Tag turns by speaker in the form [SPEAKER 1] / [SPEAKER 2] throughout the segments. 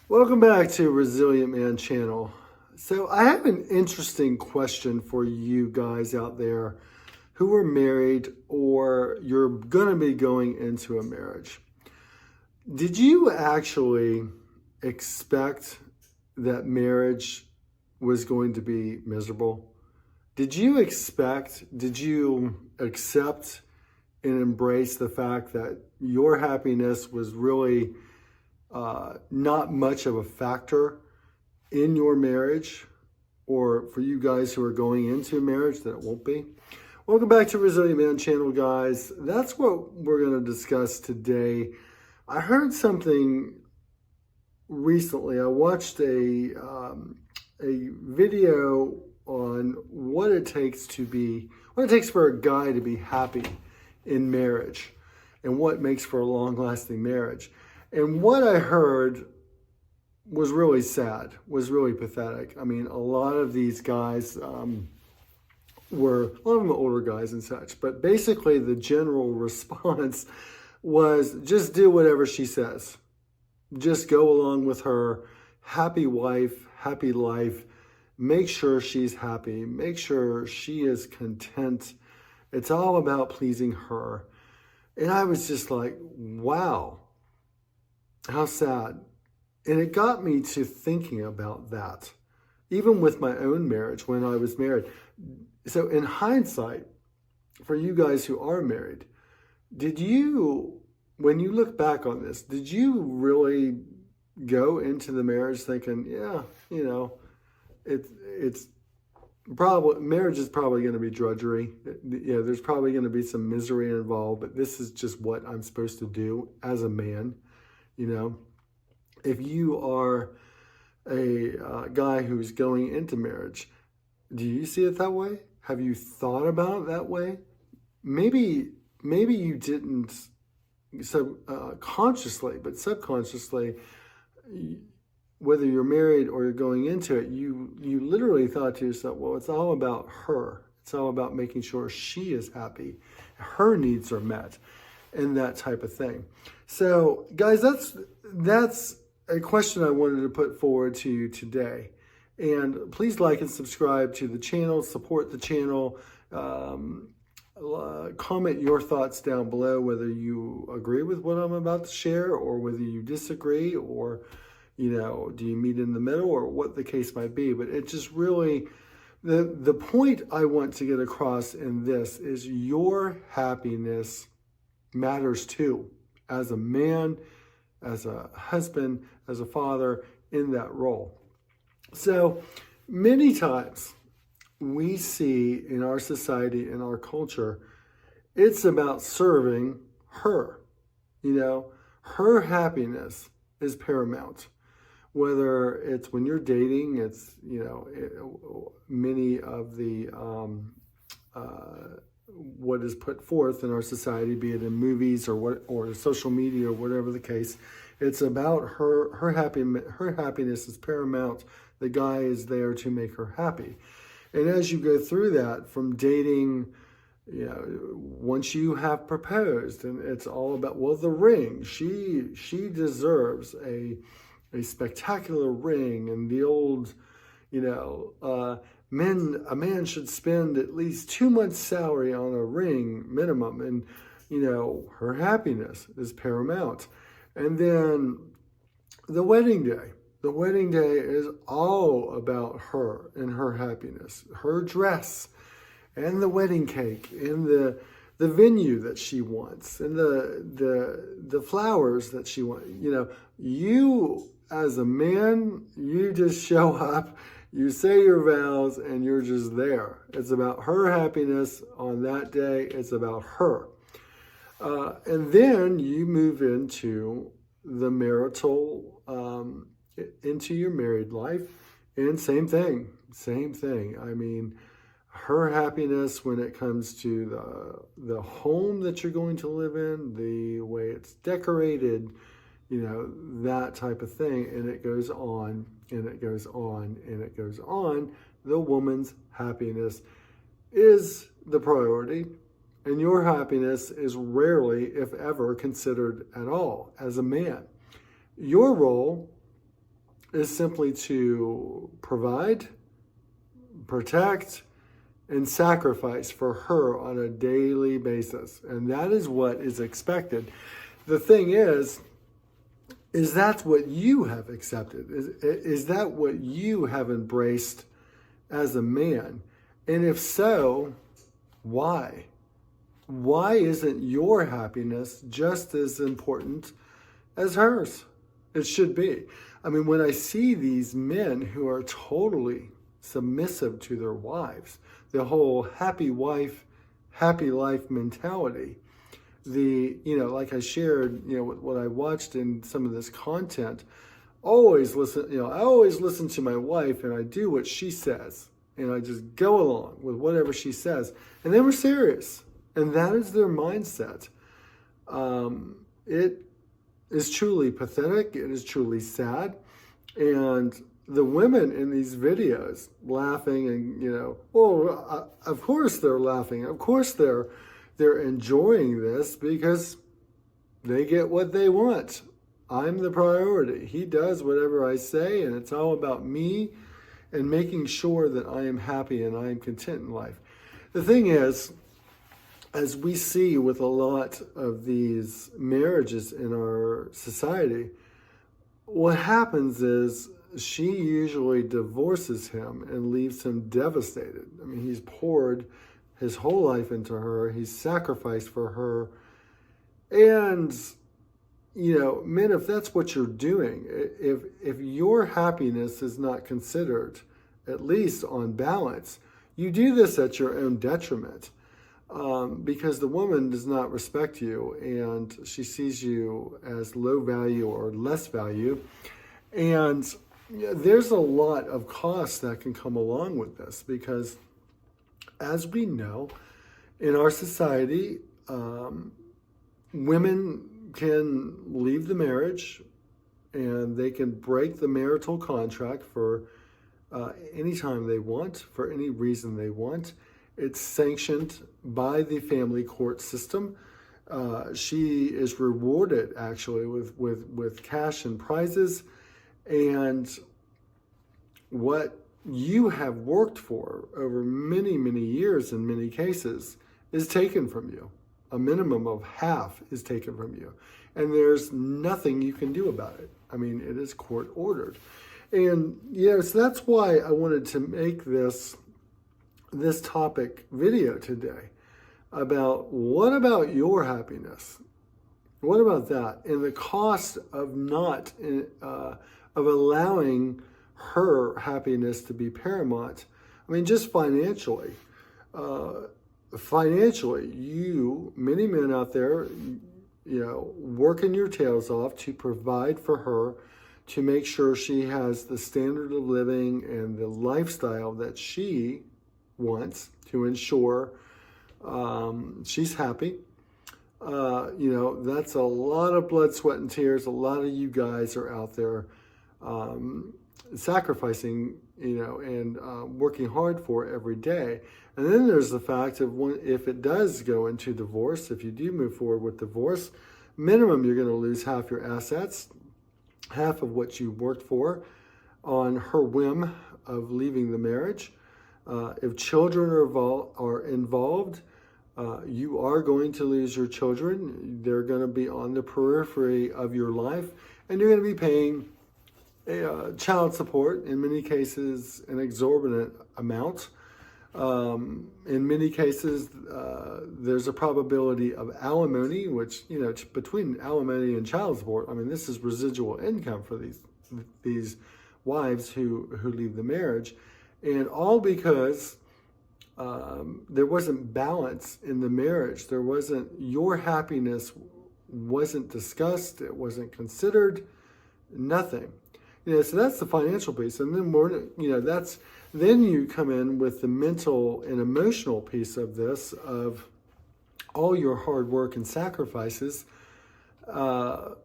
[SPEAKER 1] Welcome back to Resilient Man channel. So I have an interesting question for you guys out there who are married or you're going to be going into a marriage. Did you actually expect that marriage was going to be miserable? Did you accept and embrace the fact that your happiness was really not much of a factor in your marriage, or for you guys who are going into marriage that it won't be? Welcome back to Resilient Man channel, guys. That's what we're going to discuss today. I heard something recently. I watched a video on what it takes for a guy to be happy in marriage and what makes for a long-lasting marriage. And what I heard was really sad, was really pathetic. I mean, a lot of these guys a lot of them older guys and such, but basically the general response was just do whatever she says. Just go along with her. Happy wife, happy life. Make sure she's happy. Make sure she is content. It's all about pleasing her. And I was just like, wow, how sad. And it got me to thinking about that, even with my own marriage when I was married. So in hindsight, for you guys who are married, when you look back on this, did you really go into the marriage thinking, yeah, it's probably, marriage is probably going to be drudgery. There's probably going to be some misery involved, but this is just what I'm supposed to do as a man. If you are a guy who's going into marriage, do you see it that way? Have you thought about it that way? Maybe you didn't consciously, but subconsciously, whether you're married or you're going into it, you literally thought to yourself, well, it's all about her. It's all about making sure she is happy, her needs are met, and that type of thing. So, guys, that's a question I wanted to put forward to you today. And please like and subscribe to the channel, support the channel, comment your thoughts down below, whether you agree with what I'm about to share or whether you disagree, or, do you meet in the middle, or what the case might be. But it just really, the point I want to get across in this is your happiness matters too, as a man, as a husband, as a father, in that role. So many times we see in our society, in our culture, it's about serving her. Her happiness is paramount. Whether it's when you're dating, it's, many of the, what is put forth in our society, be it in movies or social media or whatever the case, it's about her happiness is paramount. The guy is there to make her happy. And as you go through that, from dating, once you have proposed, and it's all about, well, the ring, she deserves a spectacular ring, and the old, a man should spend at least 2 months' salary on a ring minimum, and her happiness is paramount. And then the wedding day. The wedding day is all about her and her happiness, her dress, and the wedding cake, and the venue that she wants, and the flowers that she wants. You as a man, you just show up, you say your vows, and you're just there. It's about her happiness on that day. It's about her. And then you move into the marital, into your married life, and same thing. I mean, her happiness when it comes to the home that you're going to live in, the way it's decorated, that type of thing, and it goes on, and it goes on, and it goes on. The woman's happiness is the priority, and your happiness is rarely, if ever, considered at all as a man. Your role is simply to provide, protect, and sacrifice for her on a daily basis. And that is what is expected. The thing is that's what you have accepted? Is that what you have embraced as a man? And if so, why? Why isn't your happiness just as important as hers? It should be. I mean, when I see these men who are totally submissive to their wives, the whole happy wife, happy life mentality, like I shared, what I watched in some of this content, I always listen to my wife and I do what she says and I just go along with whatever she says. And they were serious. And that is their mindset. It is truly pathetic. It is truly sad. And the women in these videos laughing and, of course they're laughing. Of course they're enjoying this because they get what they want. I'm the priority. He does whatever I say, and it's all about me and making sure that I am happy and I am content in life. The thing is, as we see with a lot of these marriages in our society, what happens is she usually divorces him and leaves him devastated. I mean, he's poured his whole life into her. He's sacrificed for her. And, men, if that's what you're doing, if your happiness is not considered, at least on balance, you do this at your own detriment. Because the woman does not respect you and she sees you as low value or less value. And there's a lot of costs that can come along with this because, as we know, in our society, women can leave the marriage and they can break the marital contract for any time they want, for any reason they want. It's sanctioned by the family court system. She is rewarded actually with cash and prizes, and what you have worked for over many, many years in many cases is taken from you. A minimum of half is taken from you. And there's nothing you can do about it. I mean, it is court ordered. And so that's why I wanted to make this topic video today about what about your happiness? What about that? And the cost of not, of allowing her happiness to be paramount. I mean, just financially. You, many men out there, working your tails off to provide for her, to make sure she has the standard of living and the lifestyle that she wants, to ensure she's happy. That's a lot of blood, sweat, and tears. A lot of you guys are out there sacrificing, and working hard for every day. And then there's the fact of if it does go into divorce, if you do move forward with divorce, minimum you're going to lose half your assets, half of what you worked for on her whim of leaving the marriage. If children are involved, you are going to lose your children. They're going to be on the periphery of your life, and you're going to be paying child support, in many cases an exorbitant amount. In many cases, there's a probability of alimony, which, between alimony and child support, I mean, this is residual income for these wives who leave the marriage. And all because there wasn't balance in the marriage. Your happiness wasn't discussed. It wasn't considered. Nothing. So that's the financial piece. And then then you come in with the mental and emotional piece of this, of all your hard work and sacrifices have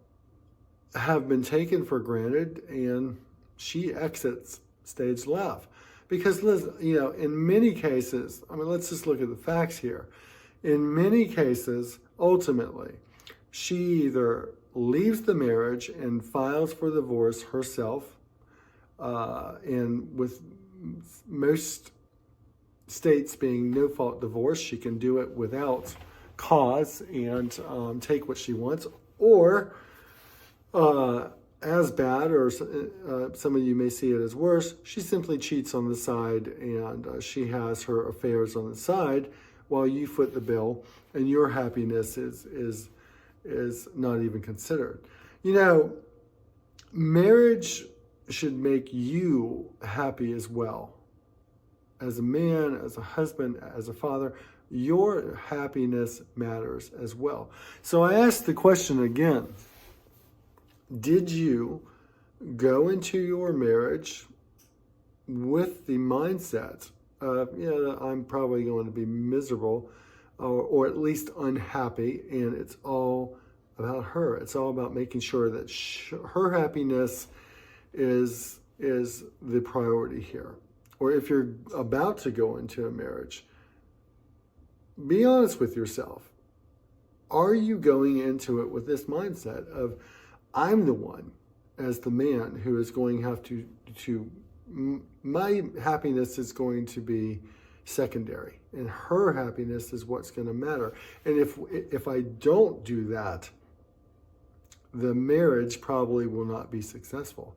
[SPEAKER 1] been taken for granted, and she exits stage left. Because, in many cases, I mean, let's just look at the facts here. In many cases, ultimately, she either leaves the marriage and files for divorce herself, And with most states being no-fault divorce, she can do it without cause and take what she wants. Or as bad, or some of you may see it as worse, she simply cheats on the side, and she has her affairs on the side while you foot the bill, and your happiness is not even considered. You know, marriage should make you happy as well. As a man, as a husband, as a father, your happiness matters as well. So I ask the question again, did you go into your marriage with the mindset of, I'm probably going to be miserable or at least unhappy, and it's all about her. It's all about making sure that her happiness is the priority here. Or if you're about to go into a marriage, be honest with yourself. Are you going into it with this mindset of, I'm the one as the man who is going to have to my happiness is going to be secondary, and her happiness is what's going to matter. And if I don't do that, the marriage probably will not be successful.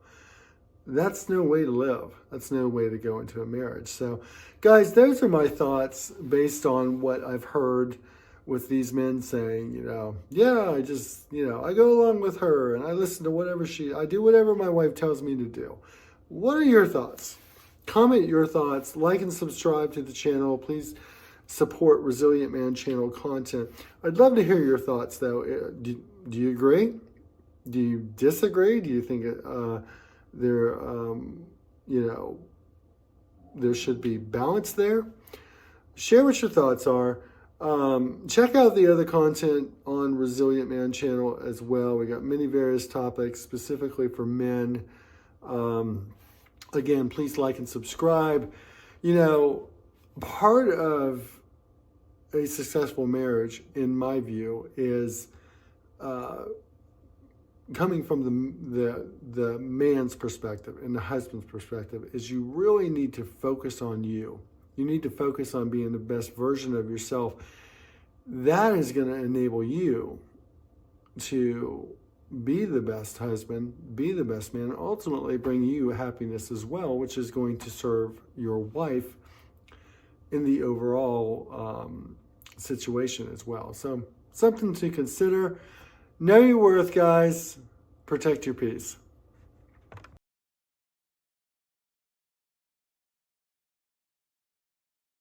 [SPEAKER 1] That's no way to live. That's no way to go into a marriage. So, guys, those are my thoughts based on what I've heard with these men saying, I just, I go along with her and I listen to whatever I do whatever my wife tells me to do. What are your thoughts? Comment your thoughts, like and subscribe to the channel. Please support Resilient Man channel content. I'd love to hear your thoughts, though. Do you agree? Do you disagree? Do you think there should be balance there? Share what your thoughts are. Check out the other content on Resilient Man channel as well. We got many various topics specifically for men. Again, please like and subscribe. Part of a successful marriage, in my view, is coming from the man's perspective and the husband's perspective, is you really need to focus on you. You need to focus on being the best version of yourself. That is going to enable you to be the best husband, be the best man, and ultimately bring you happiness as well, which is going to serve your wife in the overall situation as well. So something to consider. Know your worth, guys. Protect your peace.